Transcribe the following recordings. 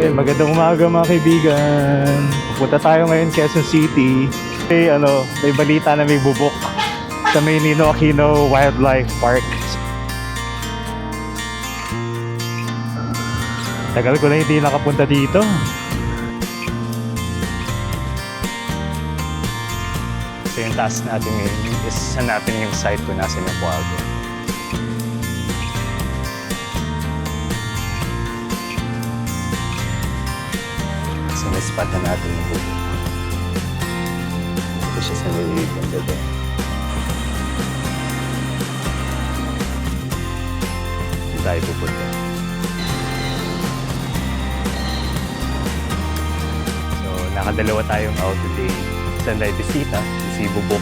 Magandang umaga mga kaibigan. Pupunta tayo ngayon Quezon City. May balita na may bubok sa may Ninoy Aquino Wildlife Park. Tagal ko na hindi nakapunta dito. So yung task natin ngayon is hanapin yung site kung nasa yung Puago. So may spot na natin yung bubok. Ito siya sa may banda doon. Hindi tayo pupunta. So nakadalawa tayong out today. Sunday bisita, si Bubok.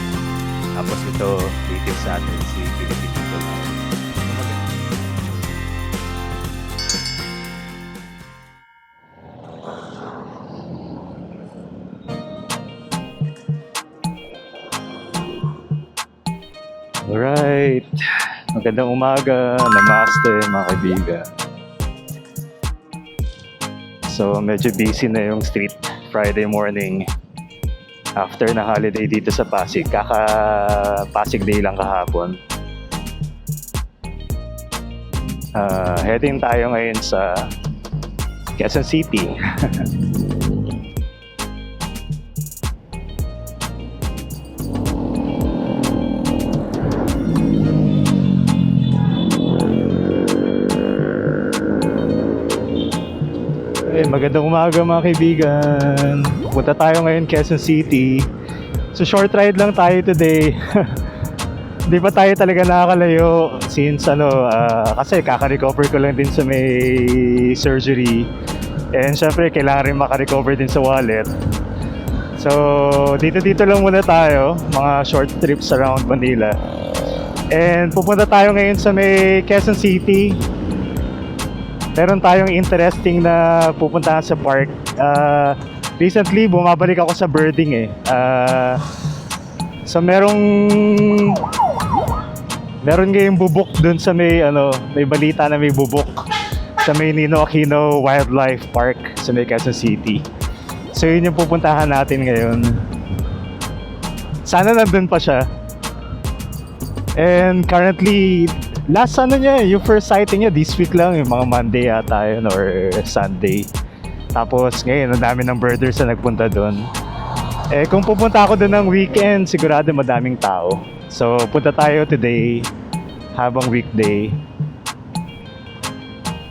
Tapos ito, native sa atin, si Pilipino. Alright. Magandang umaga, namaste mga kaibigan. So medyo busy na yung street Friday morning. After na holiday dito sa Pasig, Pasig Day lang kahapon. Heading tayo ngayon sa Quezon City. Magandang umaga mga kaibigan. Pupunta tayo ngayon Quezon City. So short ride lang tayo today. Hindi pa tayo talaga nakakalayo since kasi kaka-recover ko lang din sa may surgery. And syempre kailangan rin maka-recover din sa wallet. So dito lang muna tayo, mga short trips around Manila. And pupunta tayo ngayon sa may Quezon City. Meron tayong interesting na pupuntahan sa park. Recently, bumabalik ako sa birding eh. So meron ngayong bubok dun sa may balita na may bubok sa may Ninoy Aquino Wildlife Park sa may Quezon City. So yun yung pupuntahan natin ngayon. Sana nandun pa siya. And currently, yung first sighting niya this week lang, yung mga Monday yata yun or Sunday. Tapos ngayon, ang dami ng birders na nagpunta doon. Kung pupunta ako doon ng weekend, sigurado madaming tao. So punta tayo today habang weekday.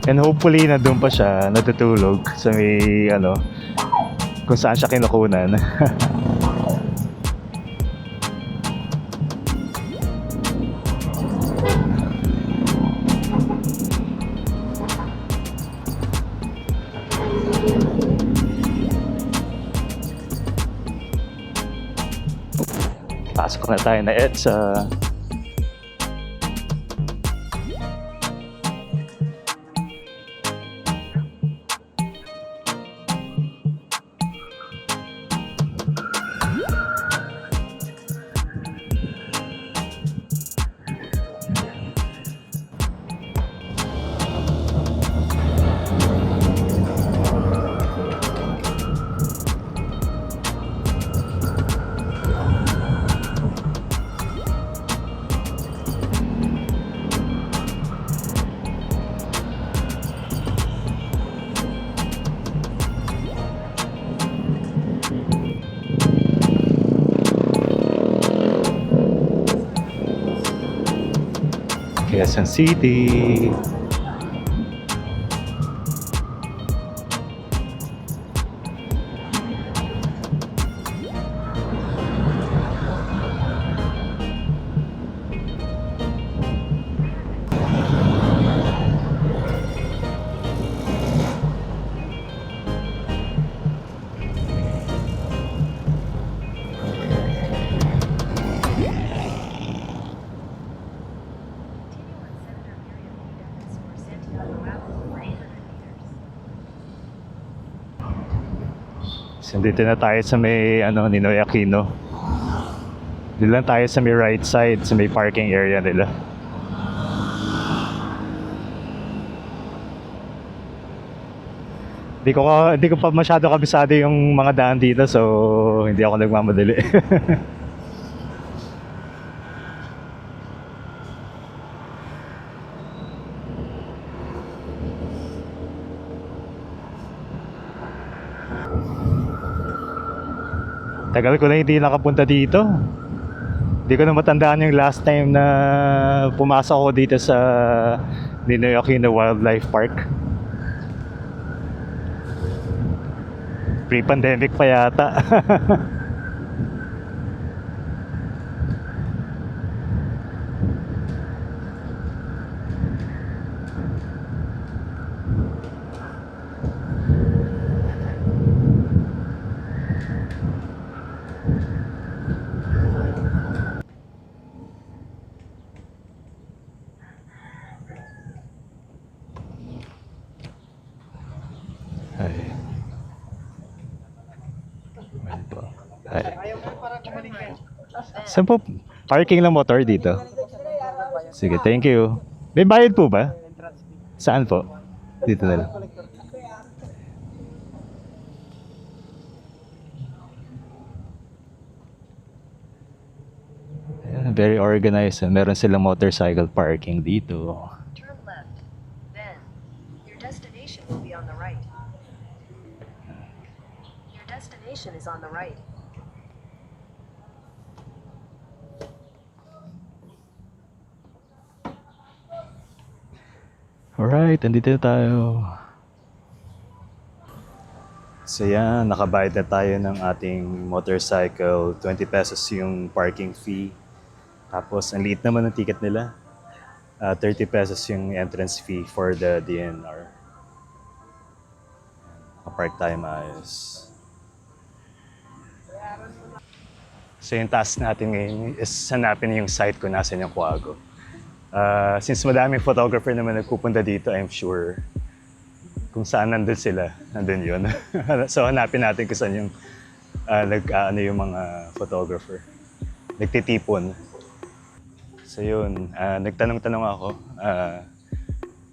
And hopefully nandun pa siya, natutulog sa may kung saan siya kinukunan. Pasok na tayo na EDSA. Quezon City. So, dito na tayo sa may Ninoy Aquino. Dito lang tayo sa may right side, sa may parking area nila. Hindi ko pa masyado kabisado yung mga daan dito, so hindi ako nagmamadali. Tagal ko na hindi nakapunta dito. Hindi ko na matandaan yung last time na pumasok ako dito sa Ninoy Aquino Wildlife Park. Pre-pandemic pa yata. Ay. Ano po? Ay. Saan po? Parking ng motor dito? Sige, thank you. May bayad po ba? Saan po? Dito na lang. Ayan, very organized. Meron silang motorcycle parking dito. Turn left. Then, your destination will be on the right. Your destination is on the right. Alright, andito na tayo. So yan, nakabayad na tayo ng ating motorcycle. 20 pesos yung parking fee. Tapos, ang liit naman ng ticket nila. 30 pesos yung entrance fee for the DNR. Nakapark tayo maayos. So yung task natin ngayon is hanapin yung site kung nasan yung Coago. Since madaming photographer naman nagpupunta dito, I'm sure kung saan nandun sila, nandun yun. So hanapin natin kung saan yung yung mga photographer. Nagtitipon. So yun, nagtanong-tanong ako.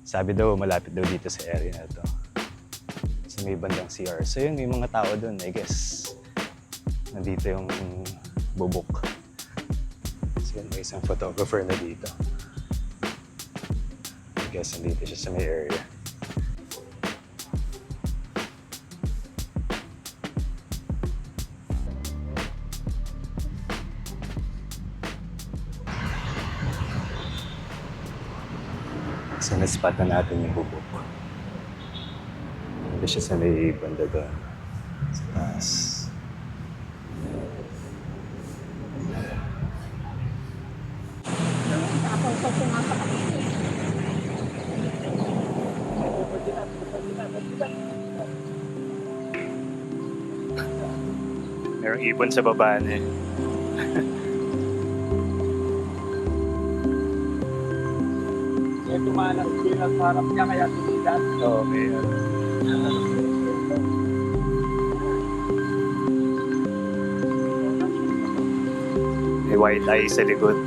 Sabi daw, malapit daw dito sa area na to. So may bandang CR. So yun, may mga tao dun, I guess. Nandito yung bubuk. So yun, may isang photographer na dito. I guess nandito siya sa may area. So na-spot na natin yung bubuk. Nandito siya sa may banda doon. Sa taas. Merong ibon sa baba niya. May tumalas din ang harap niya kaya tumigas. Oo, may may white eye sa likod.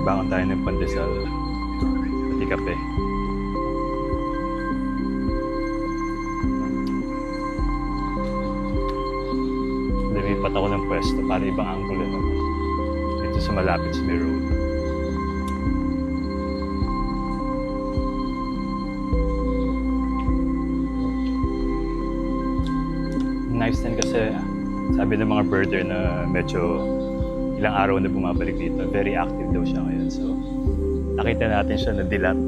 Nagbangon tayo ng pandesal. Pati kape. lumipat ako ng pwesto para ibang angulo naman. Dito sa malapit sa may road. Nice din kasi sabi ng mga birder na medyo ilang araw na bumabalik dito. Very active daw siya ngayon. So, nakita natin siya na dilat,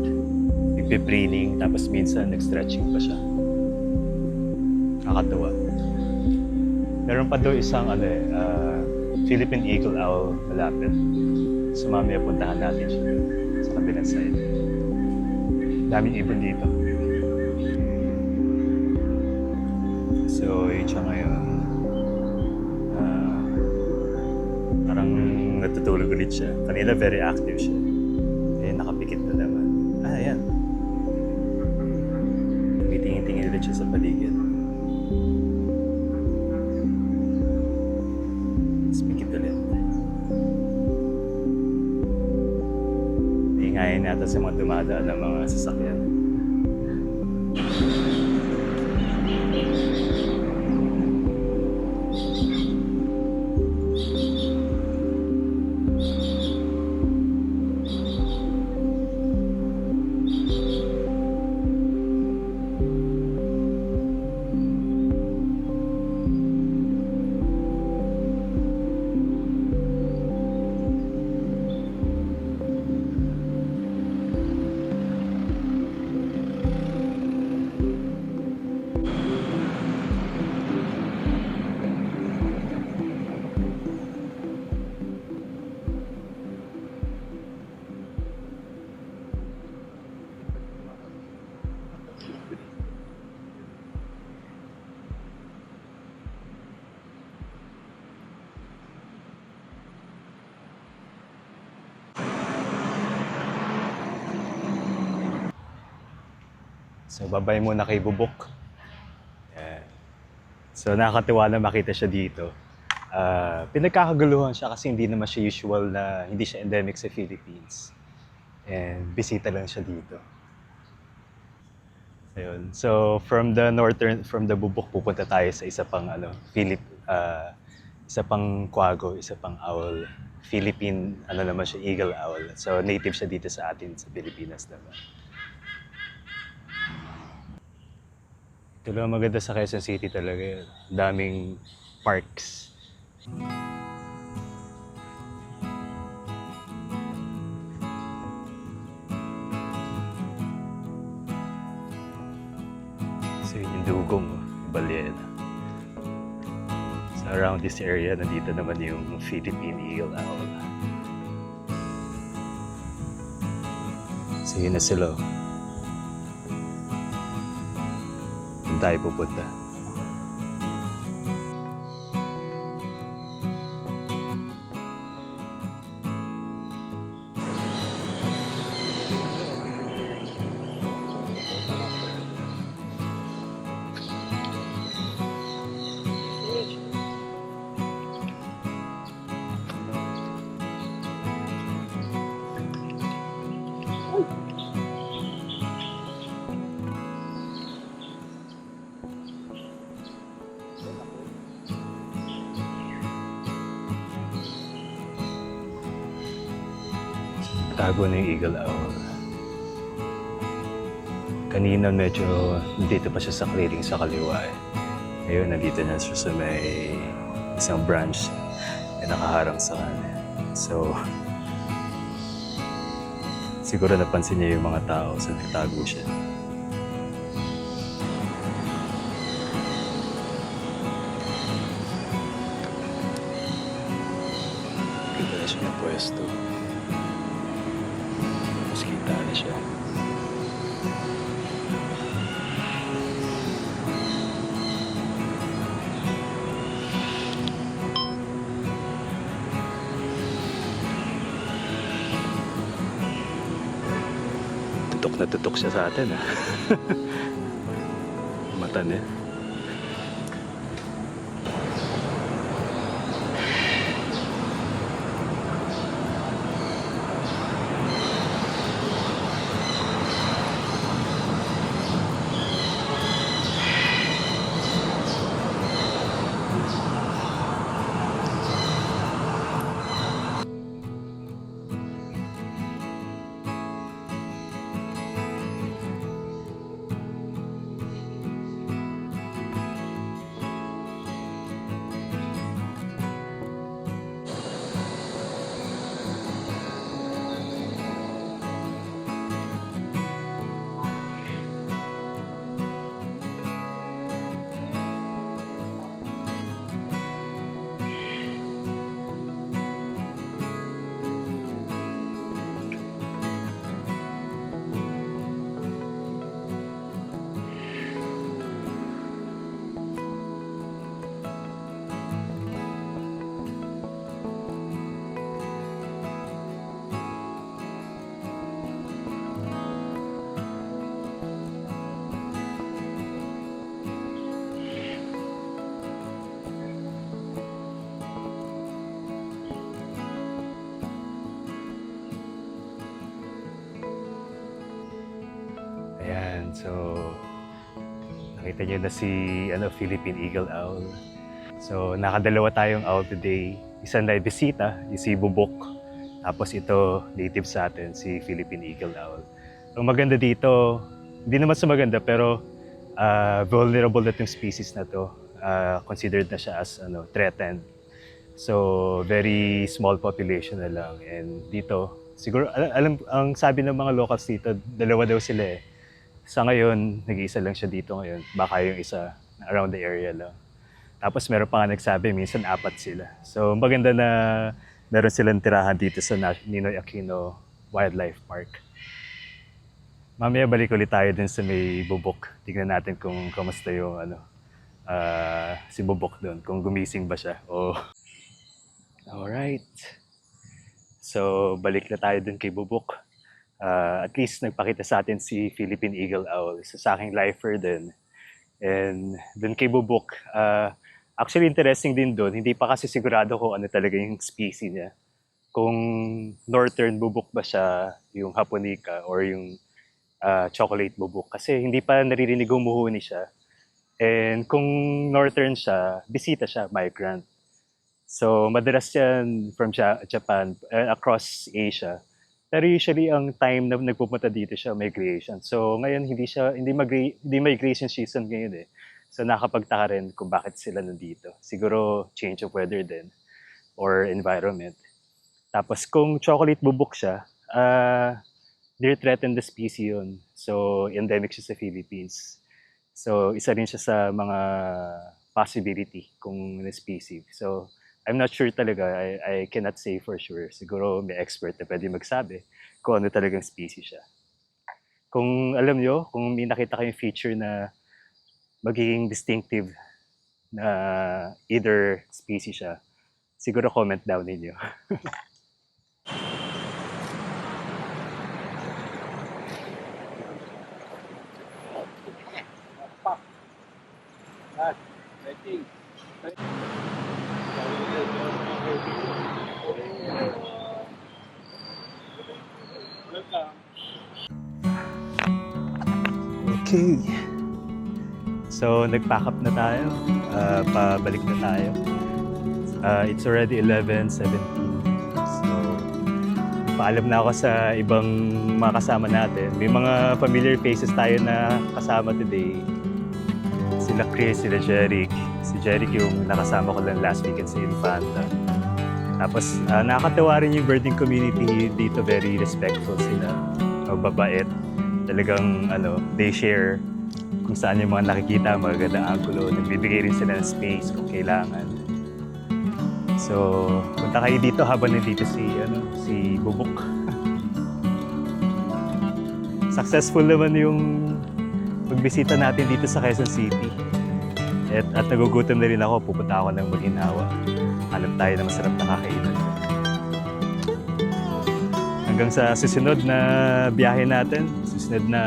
nagpe-preening, tapos minsan nag-stretching pa siya. Nakakatuwa. Meron pa daw isang Philippine Eagle Owl malapit. So, mamaya puntahan natin siya sa kabilang side. Daming ibon dito. So, yun siya ngayon. Parang natutulog ulit siya. Kanina very active siya. Eh, nakapikit na naman. Ayan. Tumitingin-tingin ulit siya sa paligid. Tapos pikit ulit. Ingayin natin sa mga dumadaan ng mga sasakyan. So, babay muna kay Bubok. Yan. So, nakakatuwa na makita siya dito. Pinagkakaguluhan siya kasi hindi naman siya usual na hindi siya endemic sa Philippines. And bisita lang siya dito. Ayun. So, from the Bubok, pupunta tayo sa isa pang isa pang quago, isa pang owl. Philippine, naman siya, eagle owl. So, native siya dito sa atin, sa Pilipinas naman. Ito lang maganda sa Quezon City talaga yun. Daming parks. So yun yung dugong, yung balyena. So around this area, nandito naman yung Philippine Eagle Owl. So yun na sila. Tayo pupunta. Tago na yung eagle owl. Kanina medyo dito pa siya sa clearing sa kaliwa eh. Ngayon nandito na siya sa may isang branch na nakaharang sa kanya. So, siguro napansin niya yung mga tao so nagtago siya. Ganda na siya ng pwesto. Kita na siya. Tutok na tutok siya sa atin ah. Mata niya. Ayan, so nakita niyo na si Philippine Eagle Owl. So nakadalawa tayong owl today. Isa na bisita, yung si Bubok. Tapos ito, native sa atin, si Philippine Eagle Owl. Ang maganda dito, hindi naman sa maganda, pero vulnerable na itong species na to. Considered na siya as threatened. So, very small population na lang. And dito, siguro, alam, ang sabi ng mga locals dito, dalawa daw sila eh. Sa ngayon, nag-iisa lang siya dito ngayon. Baka yung isa, around the area lang. Tapos meron pa nga nagsabi, minsan 4 sila. So, maganda na meron silang tirahan dito sa Ninoy Aquino Wildlife Park. Mamaya balik ulit tayo din sa may Bubok. Tignan natin kung kamusta yung si Bubok doon, kung gumising ba siya. Alright. So, balik na tayo dun kay Bubok. At least nagpakita sa atin si Philippine Eagle Owl. Isa sa aking lifer din. And dun kay Bubok, actually interesting din dun. Hindi pa kasi sigurado kung ano talaga yung species niya. Kung northern bubok ba siya, yung Japonica, or yung chocolate bubok. Kasi hindi pa naririnig humuhuni siya. And kung northern siya, bisita siya, migrant. So, madalas yan from Japan, across Asia. Pero usually, ang time na nagpupunta dito siya, migration. So, ngayon, hindi migration season ngayon eh. So, nakapagtaka rin kung bakit sila nandito. Siguro, change of weather din, or environment. Tapos, kung chocolate bubuk siya, near threatened the species yun. So, endemic siya sa Philippines. So, isa rin siya sa mga possibility kung na species. So, I'm not sure talaga. I cannot say for sure. Siguro may expert na pwede magsabi kung ano talagang species siya. Kung alam nyo, kung may nakita kayong feature na magiging distinctive na either species siya, siguro comment down ninyo. Waiting. Okay. So, nag-pack up na tayo. Pabalik na tayo. It's already 11:17. So, paalam na ako sa ibang mga kasama natin. May mga familiar faces tayo na kasama today. Sila Chris, sila Jeric. Si Jeric yung nakasama ko lang last weekend sa Infanta. Tapos, nakakatawa rin yung birding community dito. Very respectful sila. Mababait. Talagang, they share kung saan yung mga nakikita, magagandang angulo. Nagbibigay rin sila ng space kung kailangan. So, punta kayo dito habang nandito si Bubok. Successful naman yung pagbisita natin dito sa Quezon City. At nagugutom na rin ako, pupunta ako ng Maguinhawa. Hanap tayo na masarap na kakainan. Hanggang sa susunod na biyahe natin, susunod na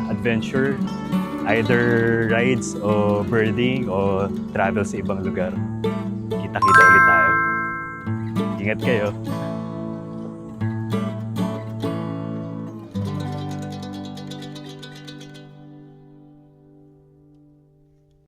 adventure, either rides o birding o travel sa ibang lugar. Kita-kita ulit tayo. Ingat kayo.